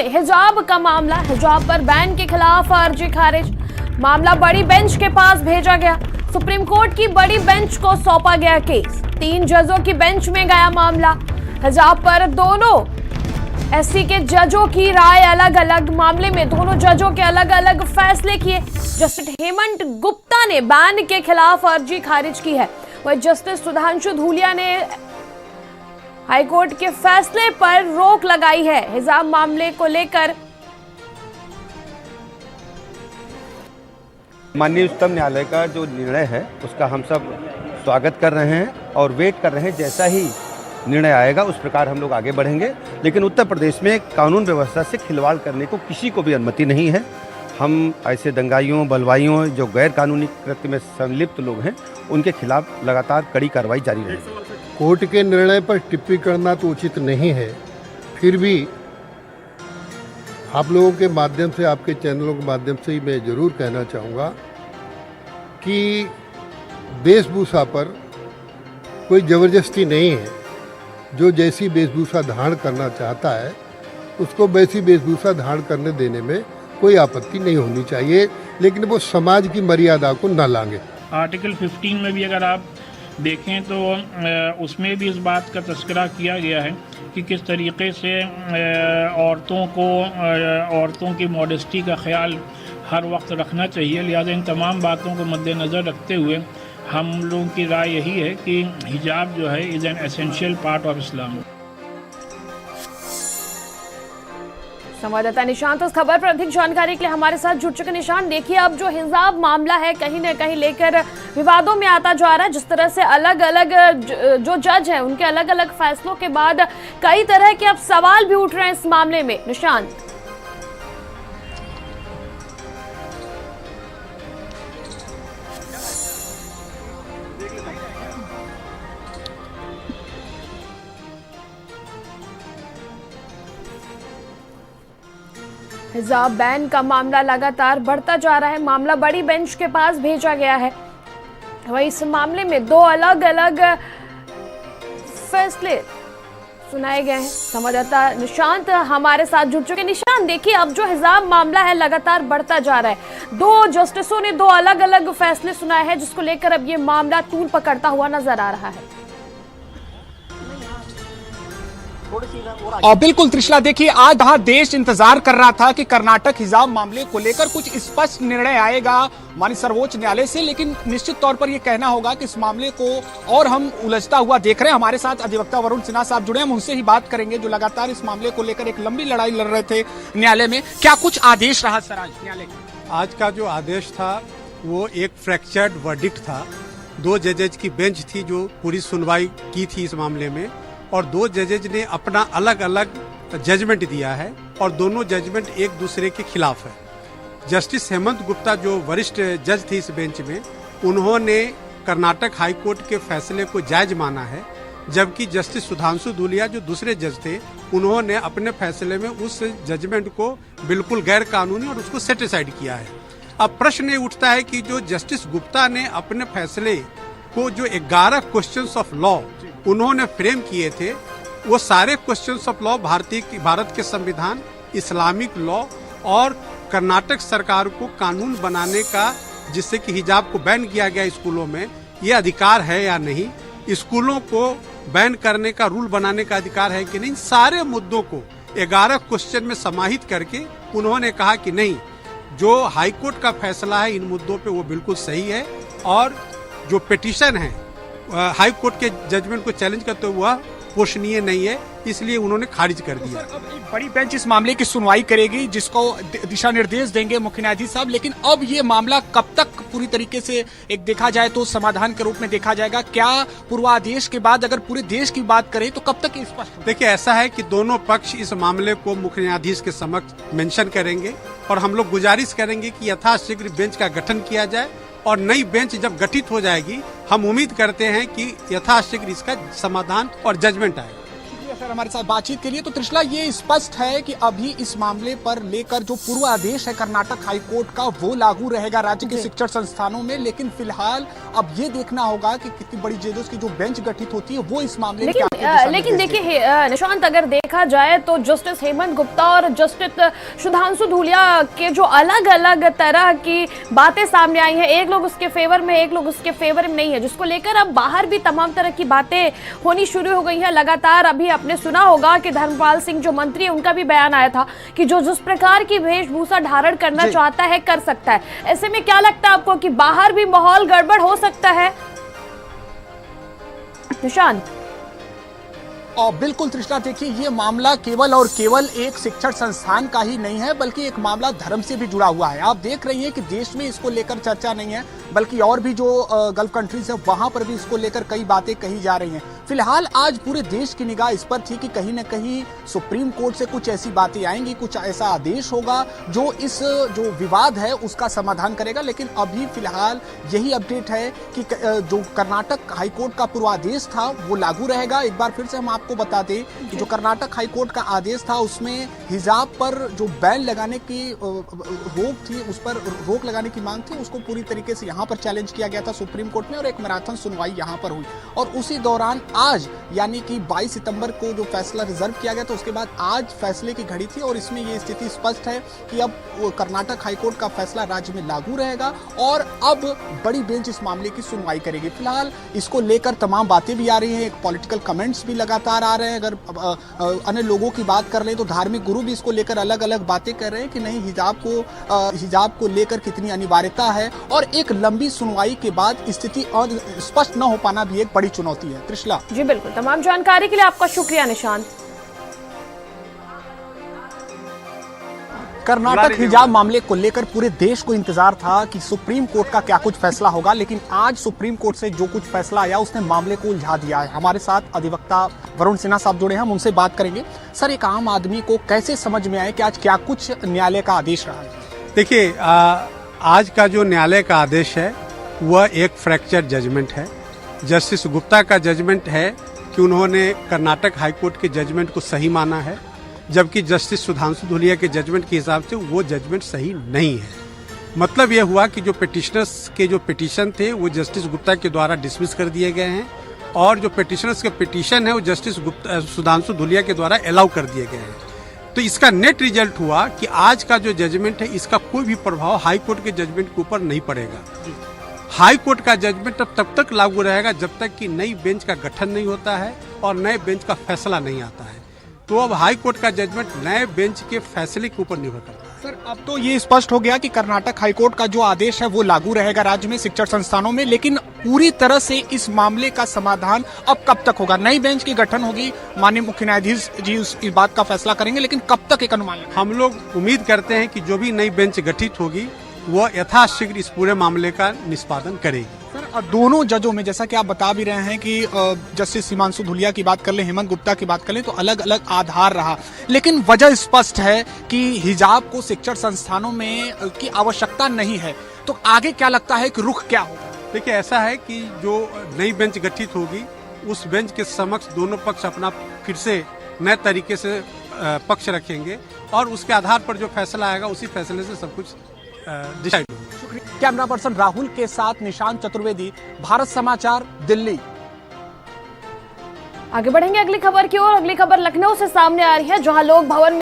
में हिजाब का मामला, हिजाब पर बैन के खिलाफ अर्जी खारिज। मामला बड़ी बेंच के पास भेजा गया। सुप्रीम कोर्ट की बड़ी बेंच को सौंपा गया केस। 3 जजों की बेंच में गया मामला। हिजाब पर दोनों एससी के जजों की राय अलग अलग। मामले में दोनों जजों के अलग अलग फैसले किए। जस्टिस हेमंत गुप्ता ने बैन के खिलाफ अर्जी खारिज की है, वहीं जस्टिस सुधांशु धूलिया ने हाईकोर्ट के फैसले पर रोक लगाई है। हिजाब मामले को लेकर माननीय उच्चतम न्यायालय का जो निर्णय है उसका हम सब स्वागत कर रहे हैं और वेट कर रहे हैं। जैसा ही निर्णय आएगा उस प्रकार हम लोग आगे बढ़ेंगे। लेकिन उत्तर प्रदेश में कानून व्यवस्था से खिलवाड़ करने को किसी को भी अनुमति नहीं है। हम ऐसे दंगाइयों, बलवाइयों, जो गैर कानूनी कृत्य में संलिप्त लोग हैं, उनके खिलाफ लगातार कड़ी कार्रवाई जारी रहेगी। कोर्ट के निर्णय पर टिप्पणी करना तो उचित नहीं है, फिर भी आप लोगों के माध्यम से, आपके चैनलों के माध्यम से ही मैं जरूर कहना चाहूँगा कि वेशभूषा पर कोई ज़बरदस्ती नहीं है। जो जैसी वेशभूषा धारण करना चाहता है उसको वैसी वेशभूषा धारण करने देने में कोई आपत्ति नहीं होनी चाहिए, लेकिन वो समाज की मर्यादा को न लांघे। आर्टिकल 15 में भी अगर आप देखें तो उसमें भी इस बात का तस्करा किया गया है कि किस तरीके से औरतों की मॉडेस्टी का ख्याल हर वक्त रखना चाहिए। लिहाजा इन तमाम बातों को मद्देनज़र रखते हुए हम लोगों की राय यही है कि हिजाब जो है is an essential part of Islam. संवाददाता निशांत उस खबर पर अधिक जानकारी के लिए हमारे साथ जुड़ चुके। निशांत, देखिए अब जो हिजाब मामला है कहीं न कहीं लेकर विवादों में आता जा रहा है। जिस तरह से अलग अलग जो जज हैं उनके अलग अलग फैसलों के बाद कई तरह के अब सवाल भी उठ रहे हैं इस मामले में। निशांत, हिजाब बैन का मामला लगातार बढ़ता जा रहा है। मामला बड़ी बेंच के पास भेजा गया है। वहीं इस मामले में 2 अलग अलग फैसले सुनाए गए हैं। संवाददाता निशांत हमारे साथ जुड़ चुके। निशांत, देखिए अब जो हिजाब मामला है लगातार बढ़ता जा रहा है। 2 जस्टिसों ने 2 अलग अलग फैसले सुनाए हैं, जिसको लेकर अब ये मामला तूल पकड़ता हुआ नजर आ रहा है। बिल्कुल त्रिशला, देखिए आज यहाँ देश इंतजार कर रहा था कि कर्नाटक हिजाब मामले को लेकर कुछ स्पष्ट निर्णय आएगा माननीय सर्वोच्च न्यायालय से, लेकिन निश्चित तौर पर यह कहना होगा कि इस मामले को और हम उलझता हुआ देख रहे हैं। हमारे साथ अधिवक्ता वरुण सिन्हा साहब जुड़े हैं, हम उनसे ही बात करेंगे जो लगातार इस मामले को लेकर एक लंबी लड़ाई लड़ रहे थे न्यायालय में। क्या कुछ आदेश रहा सर आज न्यायालय का? आज का जो आदेश था वो एक फ्रैक्चर्ड वर्डिक्ट था। 2 जजेज की बेंच थी जो पूरी सुनवाई की थी इस मामले में, और 2 जजेज ने अपना अलग अलग जजमेंट दिया है और दोनों जजमेंट एक दूसरे के खिलाफ है। जस्टिस हेमंत गुप्ता जो वरिष्ठ जज थे इस बेंच में, उन्होंने कर्नाटक हाई कोर्ट के फैसले को जायज माना है, जबकि जस्टिस सुधांशु धूलिया जो दूसरे जज थे, उन्होंने अपने फैसले में उस जजमेंट को बिल्कुल गैर कानूनी और उसको सेट असाइड किया है। अब प्रश्न ये उठता है कि जो जस्टिस गुप्ता ने अपने फैसले को जो 11 क्वेश्चंस ऑफ लॉ उन्होंने फ्रेम किए थे, वो सारे क्वेश्चंस ऑफ लॉ भारत के संविधान, इस्लामिक लॉ और कर्नाटक सरकार को कानून बनाने का, जिससे कि हिजाब को बैन किया गया स्कूलों में, ये अधिकार है या नहीं, स्कूलों को बैन करने का रूल बनाने का अधिकार है कि नहीं, सारे मुद्दों को 11 क्वेश्चन में समाहित करके उन्होंने कहा कि नहीं, जो हाईकोर्ट का फैसला है इन मुद्दों पे वो बिल्कुल सही है और जो पिटीशन है हाई कोर्ट के जजमेंट को चैलेंज करते हुए पोषणीय नहीं है, इसलिए उन्होंने खारिज कर दिया। अब एक बड़ी बेंच इस मामले की सुनवाई करेगी, जिसको दिशा निर्देश देंगे मुख्य न्यायाधीश साहब, लेकिन अब ये मामला कब तक पूरी तरीके से एक देखा जाए तो समाधान के रूप में देखा जाएगा? क्या पूर्वादेश के बाद अगर पूरे देश की बात करें तो कब तक स्पष्ट? देखिए, ऐसा है कि दोनों पक्ष इस मामले को मुख्य न्यायाधीश के समक्ष मेंशन करेंगे और हम लोग गुजारिश करेंगे कि यथाशीघ्र बेंच का गठन किया जाए और नई बेंच जब गठित हो जाएगी, हम उम्मीद करते हैं कि यथाशीघ्र इसका समाधान और जजमेंट आएगा। सर हमारे साथ बातचीत के लिए। तो त्रिशला, ये स्पष्ट है कि अभी इस मामले पर लेकर जो पूर्व आदेश है कर्नाटक हाई कोर्ट का वो लागू रहेगा राज्य के शिक्षण संस्थानों में, लेकिन फिलहाल अब ये देखना होगा कि कितनी बड़ी जजेस की जो बेंच गठित होती है वो इस मामले में लेकिन देखिए निशांत, अगर देखा जाए तो जस्टिस हेमंत गुप्ता और जस्टिस सुधांशु धूलिया के जो अलग अलग तरह की बातें सामने आई हैं, एक लोग उसके फेवर में, एक लोग उसके फेवर में नहीं है, जिसको लेकर अब बाहर भी तमाम तरह की बातें होनी शुरू हो गई हैं लगातार। अभी आपने सुना होगा कि धर्मपाल सिंह जो मंत्री है, उनका भी बयान आया था कि जो जिस प्रकार की वेशभूषा धारण करना चाहता है कर सकता है। ऐसे में क्या लगता है आपको कि बाहर भी माहौल गड़बड़ हो सकता है निशांत? और बिल्कुल तृष्णा, देखिए ये मामला केवल और केवल एक शिक्षण संस्थान का ही नहीं है, बल्कि एक मामला धर्म से भी जुड़ा हुआ है। आप देख रही हैं कि देश में इसको लेकर चर्चा नहीं है, बल्कि और भी जो गल्फ कंट्रीज है वहां पर भी इसको लेकर कई बातें कही जा रही हैं। फिलहाल आज पूरे देश की निगाह इस पर थी कि कहीं ना कहीं सुप्रीम कोर्ट से कुछ ऐसी बातें आएंगी, कुछ ऐसा आदेश होगा जो इस जो विवाद है उसका समाधान करेगा। लेकिन अभी फिलहाल यही अपडेट है कि जो कर्नाटक हाईकोर्ट का पूर्वादेश था वो लागू रहेगा। एक बार फिर से हम आपको बता दें कि जो कर्नाटक हाईकोर्ट का आदेश था उसमें हिजाब पर जो बैन लगाने की रोक थी, उस पर रोक लगाने की मांग थी, उसको पूरी तरीके से यहाँ पर चैलेंज किया गया था सुप्रीम कोर्ट में, और एक मैराथन सुनवाई यहाँ पर हुई। और उसी दौरान आज यानी कि 22 सितंबर को जो फैसला रिजर्व किया गया था, उसके बाद आज फैसले की घड़ी थी और इसमें ये स्थिति स्पष्ट है कि अब कर्नाटक हाईकोर्ट का फैसला राज्य में लागू रहेगा और अब बड़ी बेंच इस मामले की सुनवाई करेगी। फिलहाल इसको लेकर तमाम बातें भी आ रही हैं, एक पॉलिटिकल कमेंट्स भी लगातार आ रहे हैं। अगर अन्य लोगों की बात कर ले तो धार्मिक गुरु भी इसको लेकर अलग अलग बातें कर रहे हैं कि नहीं, हिजाब को लेकर कितनी अनिवार्यता है, और एक लंबी सुनवाई के बाद स्थिति और स्पष्ट न हो पाना भी एक बड़ी चुनौती है। त्रिशला जी बिल्कुल, तमाम जानकारी के लिए आपका शुक्रिया निशांत। कर्नाटक हिजाब मामले को लेकर पूरे देश को इंतजार था कि सुप्रीम कोर्ट का क्या कुछ फैसला होगा, लेकिन आज सुप्रीम कोर्ट से जो कुछ फैसला आया उसने मामले को उलझा दिया है। हमारे साथ अधिवक्ता वरुण सिन्हा साहब जुड़े हैं, हम उनसे बात करेंगे। सर, एक आम आदमी को कैसे समझ में आए कि आज क्या कुछ न्यायालय का आदेश रहा है? देखिए, आज का जो न्यायालय का आदेश है वह एक फ्रैक्चर जजमेंट है। जस्टिस गुप्ता का जजमेंट है कि उन्होंने कर्नाटक हाईकोर्ट के जजमेंट को सही माना है, जबकि जस्टिस सुधांशु धूलिया के जजमेंट के हिसाब से वो जजमेंट सही नहीं है। मतलब यह हुआ कि जो पिटिशनर्स के जो पिटीशन थे वो जस्टिस गुप्ता के द्वारा डिसमिस कर दिए गए हैं, और जो पिटिशनर्स के पिटीशन है वो जस्टिस सुधांशु धूलिया के द्वारा अलाउ कर दिए गए हैं। तो इसका नेट रिजल्ट हुआ कि आज का जो जजमेंट है इसका कोई भी प्रभाव हाई कोर्ट के जजमेंट के ऊपर नहीं पड़ेगा। हाई कोर्ट का जजमेंट अब तब तक लागू रहेगा जब तक कि नई बेंच का गठन नहीं होता है और नए बेंच का फैसला नहीं आता है। तो अब हाई कोर्ट का जजमेंट नए बेंच के फैसले के ऊपर निर्भर करता है। सर, अब तो ये स्पष्ट हो गया कि कर्नाटक हाईकोर्ट का जो आदेश है वो लागू रहेगा राज्य में शिक्षण संस्थानों में, लेकिन पूरी तरह से इस मामले का समाधान अब कब तक होगा? नई बेंच की गठन होगी, माननीय मुख्य न्यायाधीश जी इस बात का फैसला करेंगे, लेकिन कब तक एक अनुमान? हम लोग उम्मीद करते हैं कि जो भी नई बेंच गठित होगी वह यथाशीघ्र इस पूरे मामले का निष्पादन करेगी। सर, दोनों जजों में जैसा कि आप बता भी रहे हैं कि जस्टिस हिमांशु धूलिया की बात कर लें, हेमंत गुप्ता की बात कर लें, तो अलग अलग आधार रहा, लेकिन वजह स्पष्ट है कि हिजाब को शिक्षण संस्थानों में की आवश्यकता नहीं है। तो आगे क्या लगता है कि रुख क्या होगा? देखिए, ऐसा है कि जो नई बेंच गठित होगी उस बेंच के समक्ष दोनों पक्ष अपना फिर से नए तरीके से पक्ष रखेंगे और उसके आधार पर जो फैसला आएगा उसी फैसले से सब कुछ डिसाइड होगा। कैमरा पर्सन राहुल के साथ निशांत चतुर्वेदी, भारत समाचार, दिल्ली। आगे बढ़ेंगे अगली खबर की ओर। अगली खबर लखनऊ से सामने आ रही है, जहां लोक भवन में